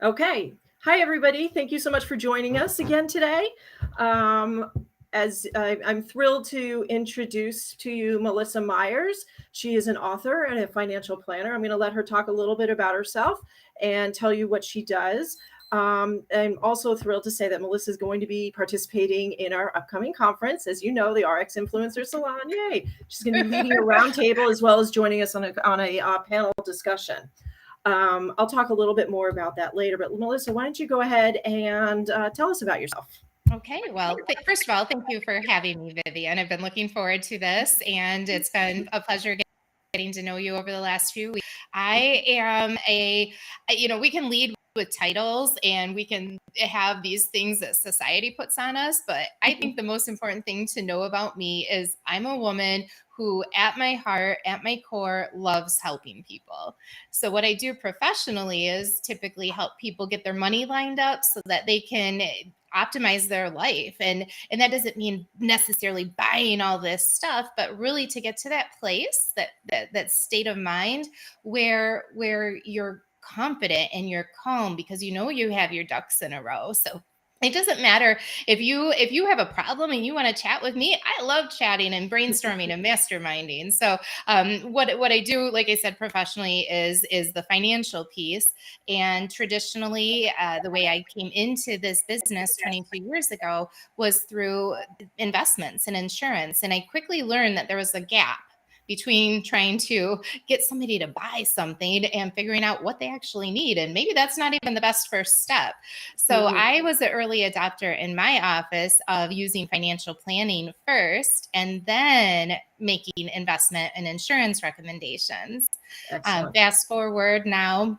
Okay. Hi, everybody. Thank you so much for joining us again today. Um, I'm thrilled to introduce to you Melissa Myers. She is an author and a financial planner. I'm going to let her talk a little bit about herself and tell you what she does. I'm also thrilled to say that Melissa is going to be participating in our upcoming conference. As you know, the RX Influencer Salon. Yay! She's going to be leading a roundtable as well as joining us on a panel discussion. I'll talk a little bit more about that later, but Melissa, why don't you go ahead and tell us about yourself? Okay, well, first of all, thank you for having me, Vivian. I've been looking forward to this, and it's been a pleasure getting to know you over the last few weeks. I am we can lead with titles and we can have these things that society puts on us, but I think the most important thing to know about me is I'm a woman who at my heart, at my core, loves helping people. So what I do professionally is typically help people get their money lined up so that they can optimize their life. And that doesn't mean necessarily buying all this stuff, but really to get to that place, that state of mind where you're confident and you're calm because you know you have your ducks in a row. So it doesn't matter if you have a problem and you want to chat with me. I love chatting and brainstorming and masterminding. So what I do, like I said, professionally is the financial piece. And traditionally, the way I came into this business 22 years ago was through investments and insurance. And I quickly learned that there was a gap between trying to get somebody to buy something and figuring out what they actually need. And maybe that's not even the best first step. So I was the early adopter in my office of using financial planning first and then making investment and insurance recommendations. Fast forward now,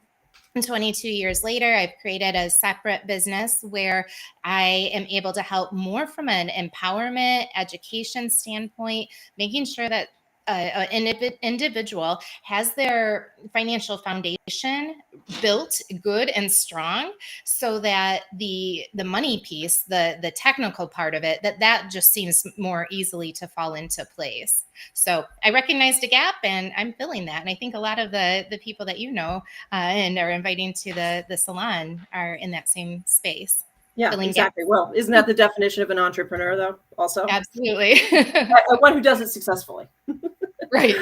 22 years later, I've created a separate business where I am able to help more from an empowerment, education standpoint, making sure that an individual has their financial foundation built good and strong so that the money piece, the technical part of it, that just seems more easily to fall into place. So I recognized a gap and I'm filling that. And I think a lot of the people that you know and are inviting to the salon are in that same space. Yeah, exactly. Gaps. Well, isn't that the definition of an entrepreneur, though, also? Absolutely. One who does it successfully. Right.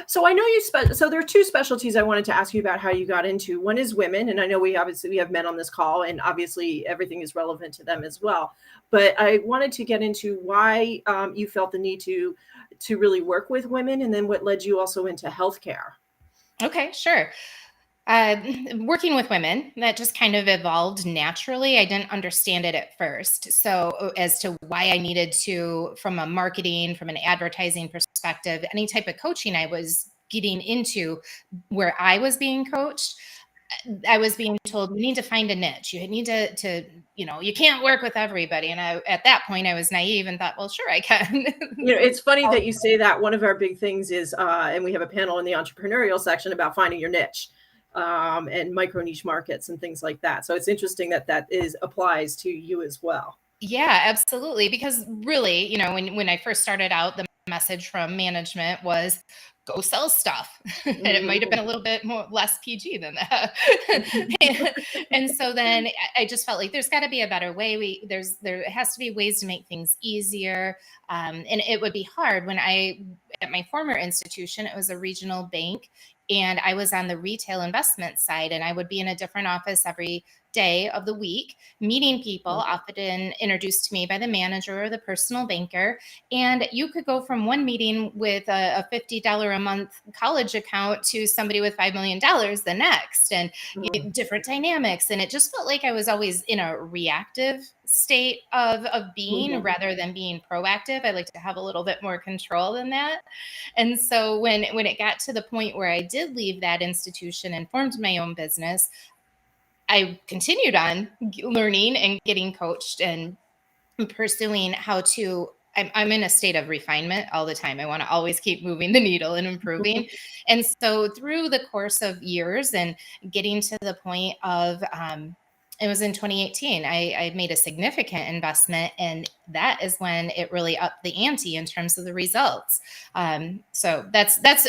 So I know so there are two specialties I wanted to ask you about how you got into. One is women, and I know we have men on this call, and obviously everything is relevant to them as well. But I wanted to get into why you felt the need to really work with women, and then what led you also into healthcare. Okay, sure. Working with women, that just kind of evolved naturally. I didn't understand it at first. So as to why I needed to, from a marketing, from an advertising perspective, any type of coaching I was getting into where I was being coached, I was being told, you need to find a niche. You need to you can't work with everybody. And at that point I was naive and thought, well, sure, I can. It's funny that you say that. One of our big things is, and we have a panel in the entrepreneurial section about finding your niche. And micro niche markets and things like that. So it's interesting that applies to you as well. Yeah, absolutely. Because really, when I first started out, the message from management was go sell stuff. And it might have been a little bit less PG than that. and so then I just felt like there's got to be a better way. There has to be ways to make things easier. And it would be hard at my former institution, it was a regional bank. And I was on the retail investment side, and I would be in a different office every day of the week, meeting people, often introduced to me by the manager or the personal banker. And you could go from one meeting with a $50 a month college account to somebody with $5 million the next, and different dynamics. And it just felt like I was always in a reactive state of being rather than being proactive. I like to have a little bit more control than that. And so when it got to the point where I did leave that institution and formed my own business, I continued on learning and getting coached and pursuing how to. I'm in a state of refinement all the time. I want to always keep moving the needle and improving. And so through the course of years and getting to the point of It was in 2018. I made a significant investment, and that is when it really upped the ante in terms of the results. So that's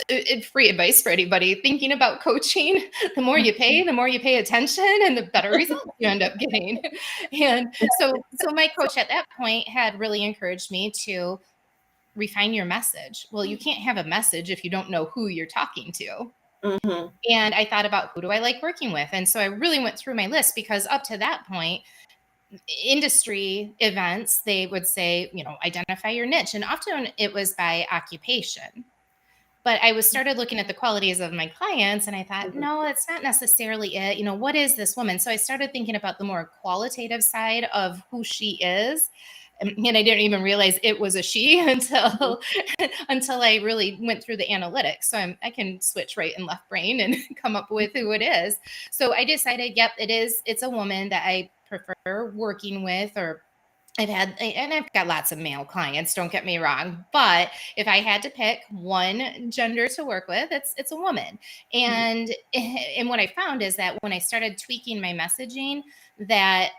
free advice for anybody thinking about coaching. The more you pay attention, and the better results you end up getting. And so my coach at that point had really encouraged me to refine your message. Well, you can't have a message if you don't know who you're talking to. Mm-hmm. And I thought about, who do I like working with? And so I really went through my list, because up to that point, industry events, they would say, identify your niche. And often it was by occupation. But I was started looking at the qualities of my clients, and I thought, Mm-hmm. no, it's not necessarily it. What is this woman? So I started thinking about the more qualitative side of who she is. And I didn't even realize it was a she until I really went through the analytics. So I can switch right and left brain and come up with who it is. So I decided, yep, it's a woman that I prefer working with. Or I've got lots of male clients, don't get me wrong, but if I had to pick one gender to work with, it's a woman. And what I found is that when I started tweaking my messaging, that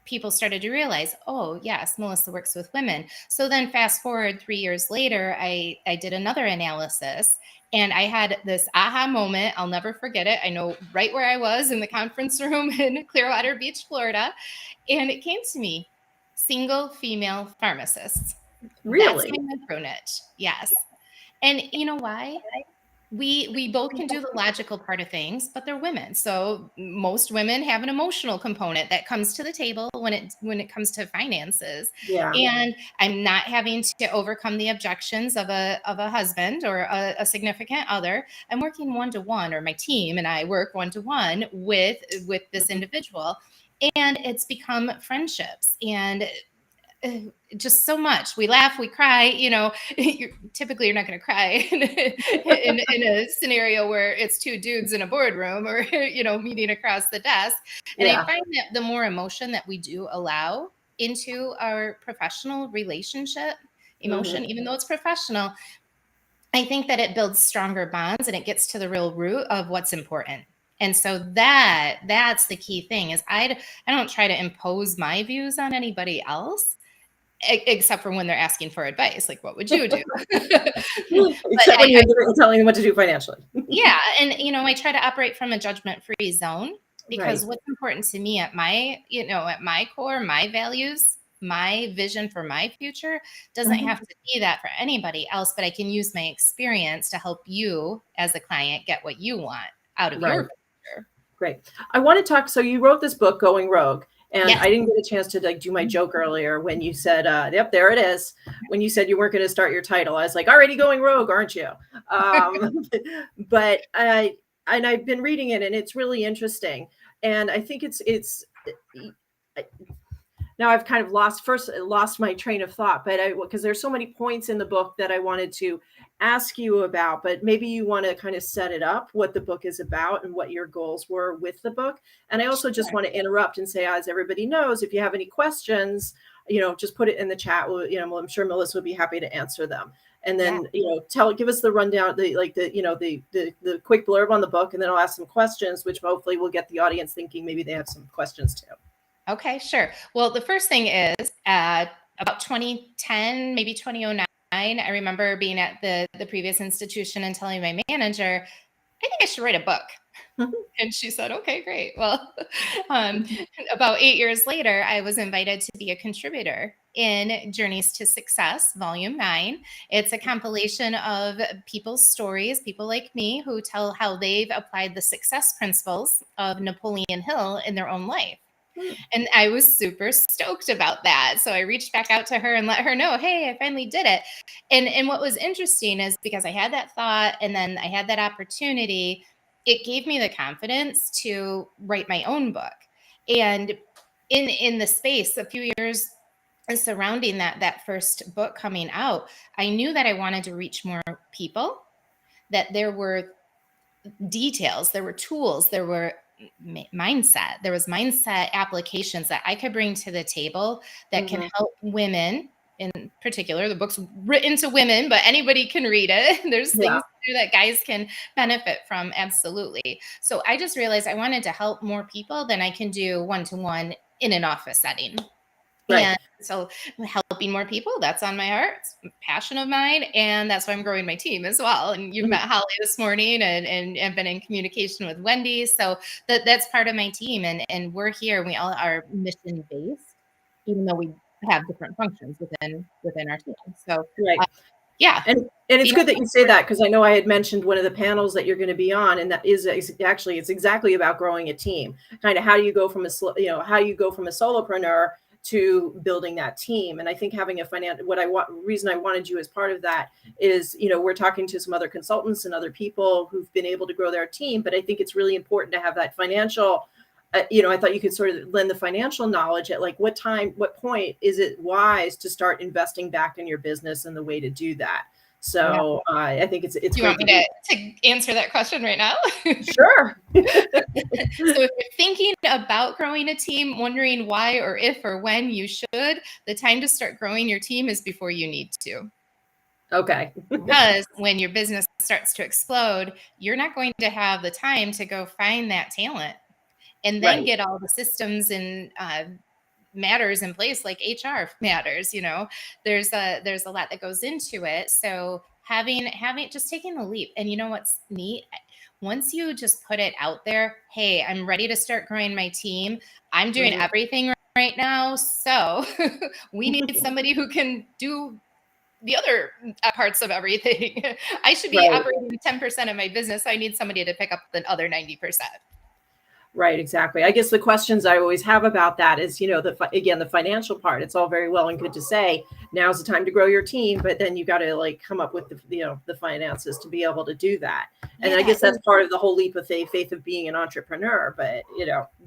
people started to realize, oh yes, Melissa works with women. So then fast forward 3 years later, I did another analysis, and I had this aha moment. I'll never forget it. I know right where I was in the conference room in Clearwater Beach, Florida. And it came to me, single female pharmacists. That's Really? my micro niche. Yes. And you know why? We both can do the logical part of things, but they're women. So most women have an emotional component that comes to the table when it comes to finances. Yeah. And I'm not having to overcome the objections of a husband or a significant other. I'm working one-to-one, or my team and I work one-to-one with this individual. And it's become friendships, and just so much. We laugh, we cry. Typically you're not going to cry in a scenario where it's two dudes in a boardroom, or meeting across the desk. And I find that the more emotion that we do allow into our professional relationship, emotion, even though it's professional, I think that it builds stronger bonds, and it gets to the real root of what's important. And so that's the key thing. Is I don't try to impose my views on anybody else, except for when they're asking for advice, like, what would you do? Except when you're telling them what to do financially. Yeah. And, I try to operate from a judgment-free zone, because Right. what's important to me at my core, my values, my vision for my future doesn't have to be that for anybody else, but I can use my experience to help you as a client get what you want out of your future. Great. I want to talk. So you wrote this book, Going Rogue. And Yes. I didn't get a chance to do my joke earlier when you said, yep, there it is. When you said you weren't going to start your title, I was like, already going rogue, aren't you? But I've been reading it, and it's really interesting. And I think it's now I've kind of lost my train of thought, but because there's so many points in the book that I wanted to ask you about, but maybe you want to kind of set it up, what the book is about and what your goals were with the book. And I also just want to interrupt and say, as everybody knows, if you have any questions, just put it in the chat. I'm sure Melissa would be happy to answer them. And then, give us the rundown, the quick blurb on the book, and then I'll ask some questions, which hopefully will get the audience thinking maybe they have some questions too. Okay, sure. Well, the first thing is, about 2010, maybe 2009, I remember being at the previous institution and telling my manager, I think I should write a book. And she said, okay, great. Well, about 8 years later, I was invited to be a contributor in Journeys to Success, Volume 9. It's a compilation of people's stories, people like me, who tell how they've applied the success principles of Napoleon Hill in their own life. And I was super stoked about that. So I reached back out to her and let her know, hey, I finally did it. And what was interesting is, because I had that thought and then I had that opportunity, it gave me the confidence to write my own book. And in the space, a few years surrounding that first book coming out, I knew that I wanted to reach more people, that there were details, there were tools, there were mindset. There was mindset applications that I could bring to the table that can help women. In particular, the book's written to women, but anybody can read it. There's things that guys can benefit from. Absolutely. So I just realized I wanted to help more people than I can do one-to-one in an office setting. Right. And so helping more people, that's on my heart. It's a passion of mine. And that's why I'm growing my team as well. And you've met Holly this morning and I've been in communication with Wendy. So that's part of my team. And we're here. We all are mission based, even though we have different functions within our team. So Right. yeah. And it's good that you say that, because I know I had mentioned one of the panels that you're going to be on, and that is actually, it's exactly about growing a team. Kind of how you go from how you go from a solopreneur to building that team. And I think having a reason I wanted you as part of that is, we're talking to some other consultants and other people who've been able to grow their team, but I think it's really important to have that financial. I thought you could sort of lend the financial knowledge at like what point is it wise to start investing back in your business, and the way to do that. So I think it's Do you great want me to answer that question right now? Sure. So if you're thinking about growing a team, wondering why or if or when you should, the time to start growing your team is before you need to. Okay. Because when your business starts to explode, you're not going to have the time to go find that talent and then Right. get all the systems and matters in place, like HR matters. There's a lot that goes into it. So having just taking the leap. And you know what's neat? Once you just put it out there, hey, I'm ready to start growing my team. I'm doing everything right now. So we need somebody who can do the other parts of everything. I should be operating 10% of my business. I need somebody to pick up the other 90%. Right, exactly. I guess the questions I always have about that is, the financial part. It's all very well and good to say now's the time to grow your team, but then you got to like come up with the finances to be able to do that. And I guess that's part of the whole leap of faith of being an entrepreneur. But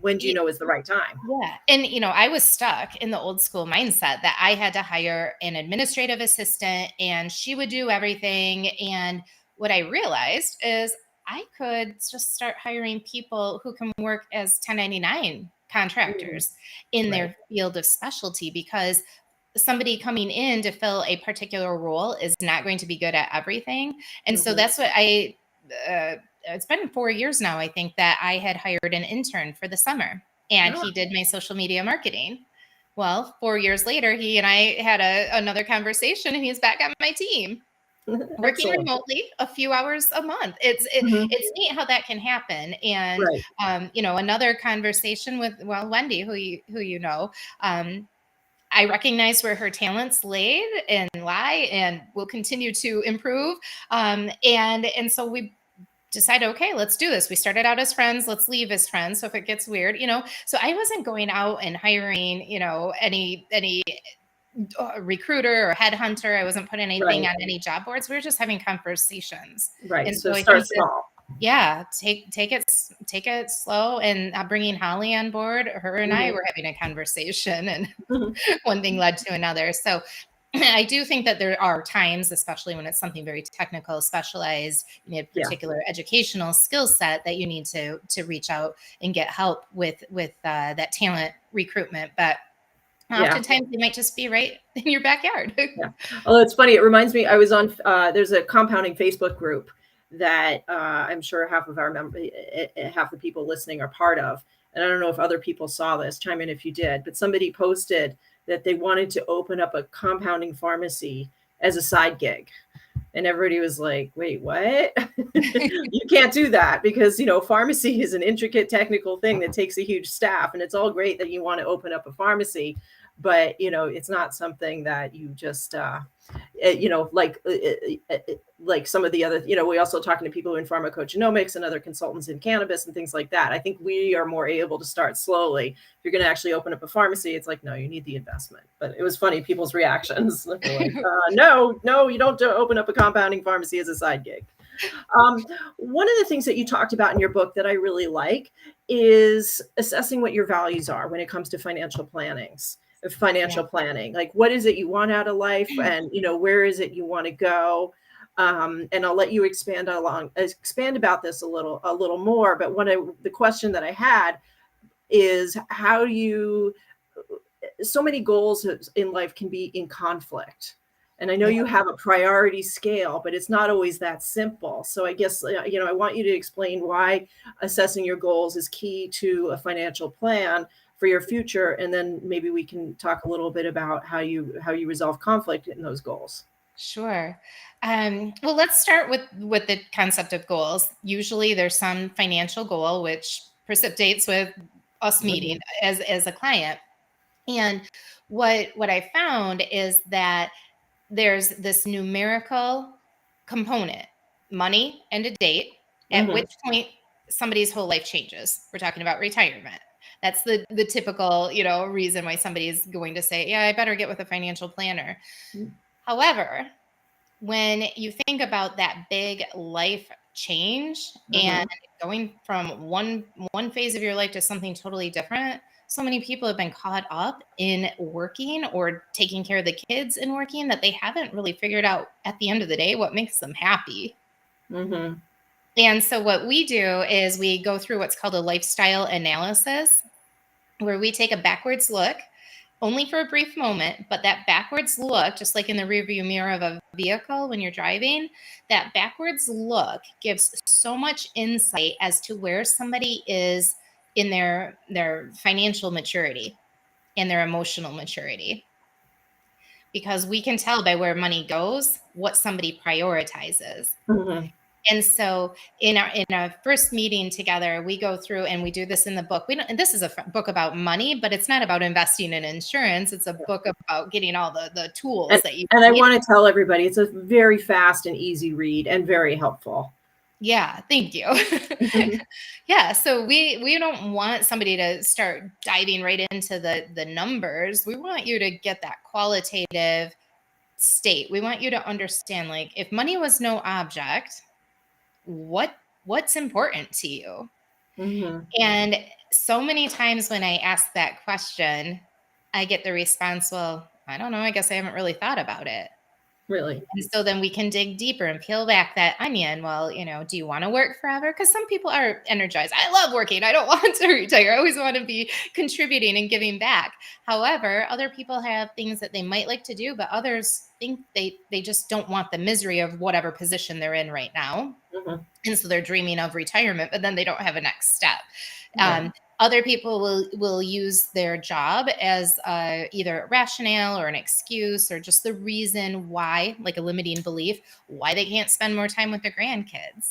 when do you know is the right time? Yeah, and I was stuck in the old school mindset that I had to hire an administrative assistant and she would do everything. And what I realized is I could just start hiring people who can work as 1099 contractors in their field of specialty, because somebody coming in to fill a particular role is not going to be good at everything. And so that's what it's been 4 years now, I think, that I had hired an intern for the summer, and he did my social media marketing. Well, 4 years later, he and I had another conversation, and he's back on my team. Working remotely a few hours a month. It's neat how that can happen. And another conversation with Wendy, who you know, I recognize where her talents lie and will continue to improve. And so we decided, okay, let's do this. We started out as friends. Let's leave as friends. So if it gets weird, so I wasn't going out and hiring, any recruiter or headhunter. I wasn't putting anything on any job boards. We were just having conversations. Right. And So I start think small. take it slow. And bringing Holly on board, her and I were having a conversation, and one thing led to another. So I do think that there are times, especially when it's something very technical, specialized, a particular educational skill set, that you need to reach out and get help with that talent recruitment. But oftentimes they might just be right in your backyard. Although it's funny, it reminds me, I was on, there's a compounding Facebook group that I'm sure half the people listening are part of. And I don't know if other people saw this, chime in if you did, but somebody posted that they wanted to open up a compounding pharmacy as a side gig. And everybody was like, wait, what? You can't do that, because, pharmacy is an intricate technical thing that takes a huge staff. And it's all great that you want to open up a pharmacy, but, it's not something that you just, like some of the other, we also talking to people in pharmacogenomics and other consultants in cannabis and things like that. I think we are more able to start slowly. If you're going to actually open up a pharmacy, it's like, no, you need the investment. But it was funny, people's reactions. Like, no, you don't open up a compounding pharmacy as a side gig. One of the things that you talked about in your book that I really like is assessing what your values are when it comes to financial planning. Like, what is it you want out of life, and where is it you want to go? And I'll let you expand about this a little more. But the question that I had is, so many goals in life can be in conflict. And I know you have a priority scale, but it's not always that simple. So I guess, I want you to explain why assessing your goals is key to a financial plan for your future. And then maybe we can talk a little bit about how you resolve conflict in those goals. Sure. Well, let's start with the concept of goals. Usually, there's some financial goal which precipitates with us meeting Mhm. as a client. And what I found is that there's this numerical component, money and a date, at which Mhm. point somebody's whole life changes. We're talking about retirement. That's the typical, reason why somebody's going to say, "Yeah, I better get with a financial planner." However, when you think about that big life change and Mhm. going from one phase of your life to something totally different, so many people have been caught up in working or taking care of the kids and working that they haven't really figured out at the end of the day what makes them happy. Mhm. And so what we do is we go through what's called a lifestyle analysis, where we take a backwards look only for a brief moment, but that backwards look, just like in the rearview mirror of a vehicle when you're driving, that backwards look gives so much insight as to where somebody is in their financial maturity and their emotional maturity, because we can tell by where money goes what somebody prioritizes. Mhm. And so in our first meeting together, we go through and we do this in the book. We don't, and this is a book about money, but it's not about investing in insurance. It's a book about getting all the tools And that you and I need. want to tell everybody it's a very fast and easy read and very helpful. Yeah, thank you. Mhm. Yeah, so we don't want somebody to start diving right into the numbers. We want you to get that qualitative state. We want you to understand, like, if money was no object, what's important to you? Mhm. And so many times when I ask that question, I get the response, "Well, I don't know. I guess I haven't really thought about it." Really. And so then we can dig deeper and peel back that onion. Well, do you want to work forever? Because some people are energized. I love working. I don't want to retire. I always want to be contributing and giving back. However, other people have things that they might like to do, but others think they just don't want the misery of whatever position they're in right now. Mhm. And so they're dreaming of retirement, but then they don't have a next step. Right. Other people will use their job as either a rationale or an excuse or just the reason why, like a limiting belief, why they can't spend more time with their grandkids.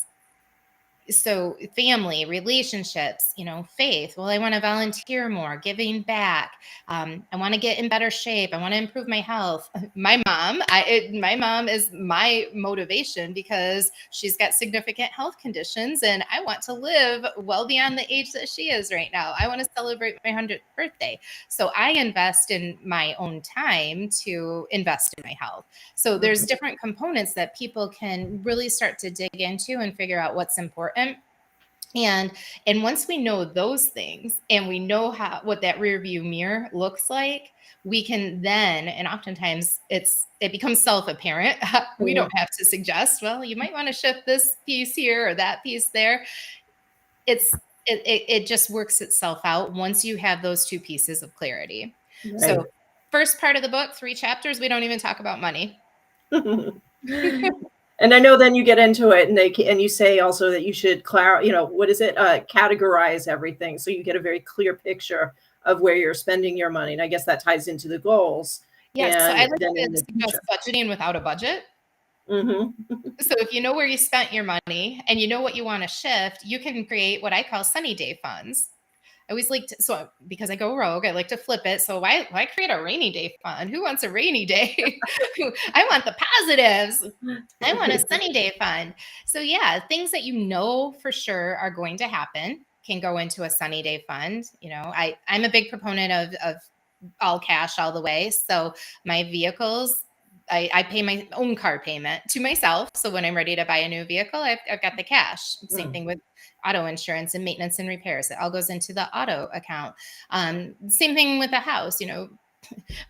So family, relationships, faith. Well, I want to volunteer more, giving back. I want to get in better shape. I want to improve my health. My mom is my motivation because she's got significant health conditions and I want to live well beyond the age that she is right now. I want to celebrate my 100th birthday. So I invest in my own time to invest in my health. So there's Mhm. different components that people can really start to dig into and figure out what's important. And once we know those things and we know what that rear view mirror looks like, we can then, and oftentimes it becomes self-apparent. We Mhm. don't have to suggest, well, you might want to shift this piece here or that piece there. It just works itself out once you have those two pieces of clarity. So Right. first part of the book, 3 chapters, we don't even talk about money. And I know then you get into it, and and you say also that you should what is it? Categorize everything so you get a very clear picture of where you're spending your money. And I guess that ties into the goals, Yeah, so I and like then to in the suggest future. budgeting without a budget. Hmm. So if you know where you spent your money and you know what you want to shift, you can create what I call sunny day funds. I always like to, because I go rogue, I like to flip it. So why create a rainy day fund? Who wants a rainy day? I want the positives. I want a sunny day fund. So yeah, things that you know for sure are going to happen can go into a sunny day fund. I'm a big proponent of all cash all the way. So my vehicles, I pay my own car payment to myself. So when I'm ready to buy a new vehicle, I've got the cash. Same thing with auto insurance and maintenance and repairs. It all goes into the auto account. Same thing with the house.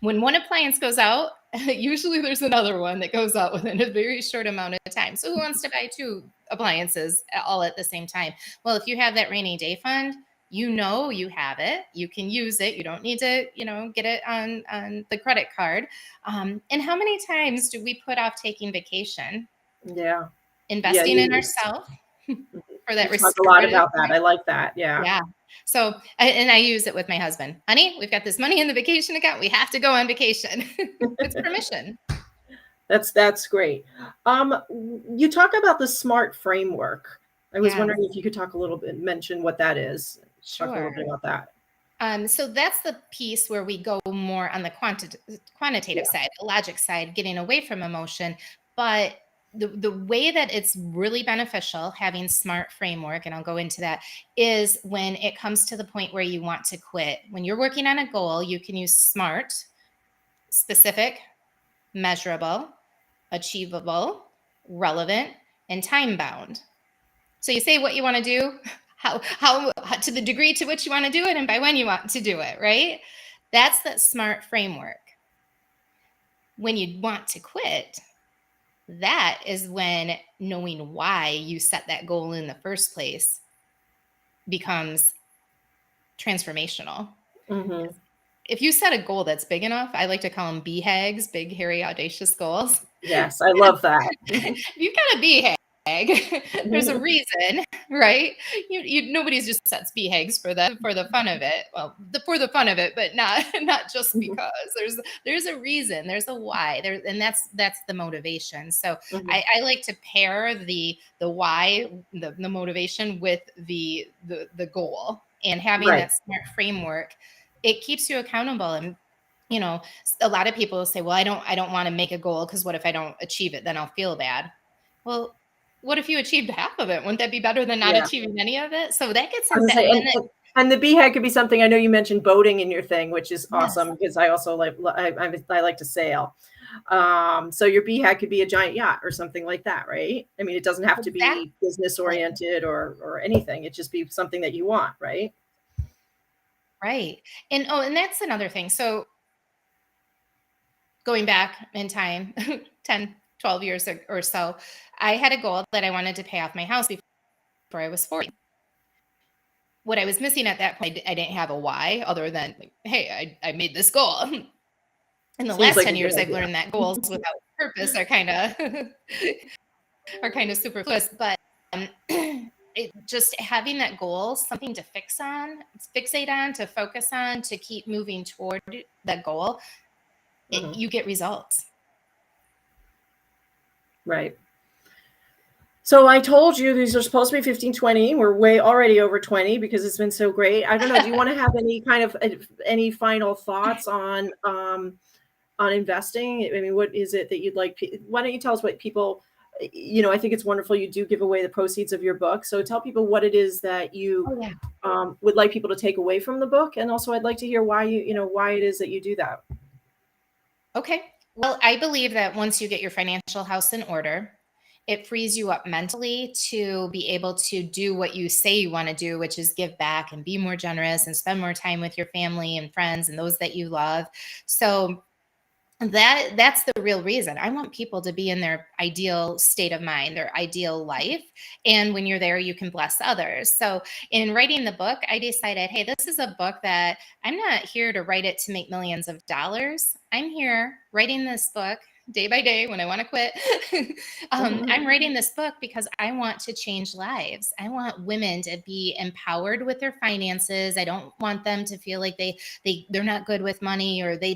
When one appliance goes out, usually there's another one that goes out within a very short amount of time. So who wants to buy two appliances all at the same time? Well, if you have that rainy day fund, you have it, you can use it, you don't need to, get it on the credit card. And how many times do we put off taking vacation, Yeah. Yeah. investing in ourselves for You that talk a lot restorative? about that. I like that. Yeah. Yeah. So, and I use it with my husband. Honey, we've got this money in the vacation account. We have to go on vacation. It's permission. That's great. You talk about the SMART framework. I was Yeah, wondering if you could talk a little bit, mention what that is. Talk a little sure. bit about that. So that's the piece where we go more on the quantitative Yeah. side, the logic side, getting away from emotion. But the way that it's really beneficial having SMART framework, and I'll go into that, is when it comes to the point where you want to quit. When you're working on a goal, you can use SMART: specific, measurable, achievable, relevant, and time bound. So you say what you want to do, how to the degree to which you want to do it, and by when you want to do it, right? That's that SMART framework. When you want to quit, that is when knowing why you set that goal in the first place becomes transformational. Mm-hmm. If you set a goal that's big enough, I like to call them BHAGs, big, hairy, audacious goals. Yes, I love that. You've got a BHAG. There's a reason, right? Nobody's just sets BHAGs for the fun of it. Well, for the fun of it, but not just because. There's a reason. There's a why. There, and that's the motivation. So Mhm. I like to pair the why, the motivation with the goal, and having Right. that SMART framework. It keeps you accountable. And a lot of people say, well, I don't want to make a goal because what if I don't achieve it? Then I'll feel bad. Well, what if you achieved half of it? Wouldn't that be better than not Yeah. achieving any of it? So that gets I was into gonna that. say, And then and the BHAG could be something. I know you mentioned boating in your thing, which is yes, awesome because I also I like to sail. So your BHAG could be a giant yacht or something like that, right? I mean, it doesn't have to exactly. be business oriented or anything. It just be something that you want, right? Right. And that's another thing. So going back in time, 10, 12 years or so, I had a goal that I wanted to pay off my house before I was 40. What I was missing at that point, I didn't have a why other than, like, hey, I made this goal. In the Seems last like a 10 good years, I've idea. learned that goals without purpose are kind of superfluous. But just having that goal, something to fixate on, to focus on, to keep moving toward that goal, Mhm. you get results. Right. So I told you these are supposed to be 15, 20. We're way already over 20 because it's been so great. I don't know. Do you want to have any kind of any final thoughts on investing? I mean, what is it that you'd like? Why don't you tell us what people, I think it's wonderful you do give away the proceeds of your book. So tell people what it is that you Oh, yeah. would like people to take away from the book. And also I'd like to hear why why it is that you do that. Okay. Well, I believe that once you get your financial house in order, it frees you up mentally to be able to do what you say you want to do, which is give back and be more generous and spend more time with your family and friends and those that you love. So that's the real reason. I want people to be in their ideal state of mind, their ideal life. And when you're there, you can bless others. So in writing the book, I decided, hey, this is a book that I'm not here to write it to make millions of dollars. I'm here writing this book day by day when I want to quit. I'm writing this book because I want to change lives. I want women to be empowered with their finances. I don't want them to feel like they're not good with money, or they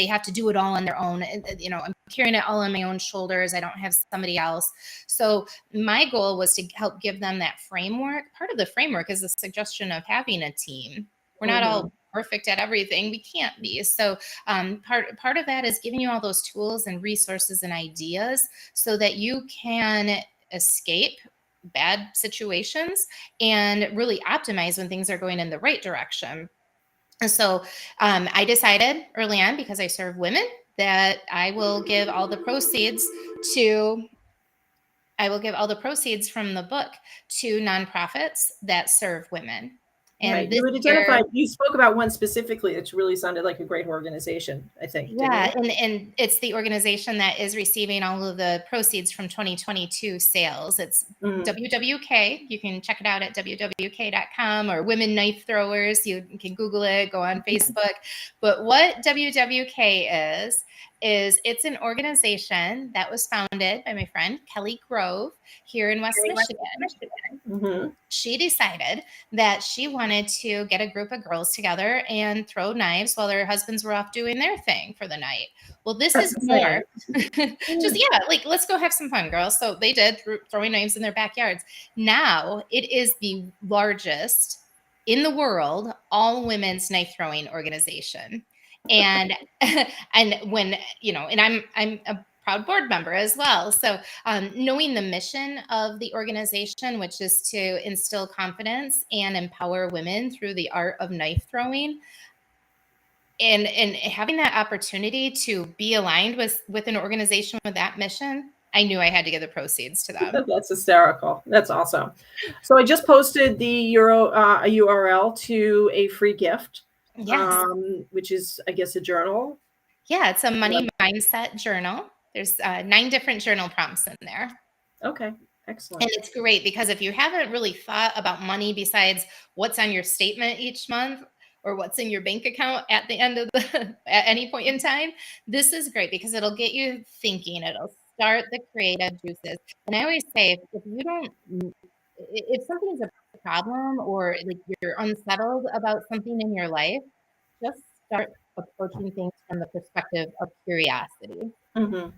have to do it all on their own. I'm carrying it all on my own shoulders. I don't have somebody else. So my goal was to help give them that framework. Part of the framework is the suggestion of having a team. We're not Mhm. all perfect at everything. We can't be. So part of that is giving you all those tools and resources and ideas so that you can escape bad situations and really optimize when things are going in the right direction. And so I decided early on, because I serve women, that to I will give all the proceeds from the book to nonprofits that serve women. And Right. this You had year, identified, you spoke about one specifically that really sounded like a great organization, I think, didn't yeah, you? and it's the organization that is receiving all of the proceeds from 2022 sales. It's Mm. WWK. You can check it out at wwk.com, or Women Knife Throwers. You can Google it, go on Facebook. But what WWK is it's an organization that was founded by my friend Kelly Grove here in West Michigan. Mm-hmm. She decided that she wanted to get a group of girls together and throw knives while their husbands were off doing their thing for the night. Well, this That's is more insane. just, yeah, like, let's go have some fun, girls. So they did, throwing knives in their backyards. Now it is the largest in the world all women's knife throwing organization. And and when, and I'm a proud board member as well. So knowing the mission of the organization, which is to instill confidence and empower women through the art of knife throwing, and having that opportunity to be aligned with an organization with that mission, I knew I had to give the proceeds to them. That's hysterical. That's awesome. So I just posted the a URL to a free gift, Yes. which is, I guess, a journal. Yeah, it's a money mindset journal. There's 9 different journal prompts in there. Okay, excellent. And it's great because if you haven't really thought about money besides what's on your statement each month or what's in your bank account at the end of the at any point in time, this is great because it'll get you thinking. It'll start the creative juices. And I always say, if you don't, if something's a problem, or like you're unsettled about something in your life, just start approaching things from the perspective of curiosity. Mm-hmm.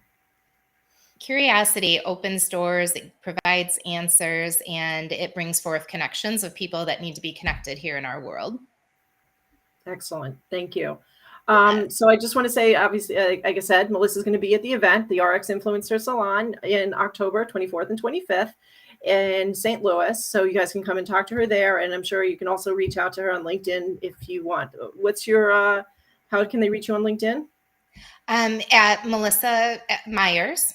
Curiosity opens doors, it provides answers, and it brings forth connections of people that need to be connected here in our world. Excellent. Thank you. Yeah. So I just want to say, obviously, like I said, Melissa's going to be at the event, the RX Influencer Salon, in October 24th and 25th in St. Louis. So you guys can come and talk to her there. And I'm sure you can also reach out to her on LinkedIn if you want. What's your, how can they reach you on LinkedIn? At Melissa Myers.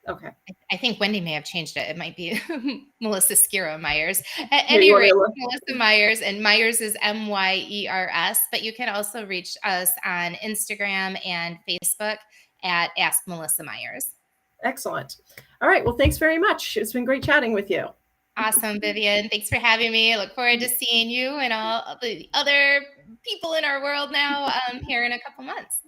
Okay. I think Wendy may have changed it. It might be Melissa Skira Myers. At Yeah, you any want me rate, to look? Melissa Myers, and Myers is Myers. But you can also reach us on Instagram and Facebook at Ask Melissa Myers. Excellent. All right. Well, thanks very much. It's been great chatting with you. Awesome, Vivian. Thanks for having me. I look forward to seeing you and all the other people in our world now here in a couple months.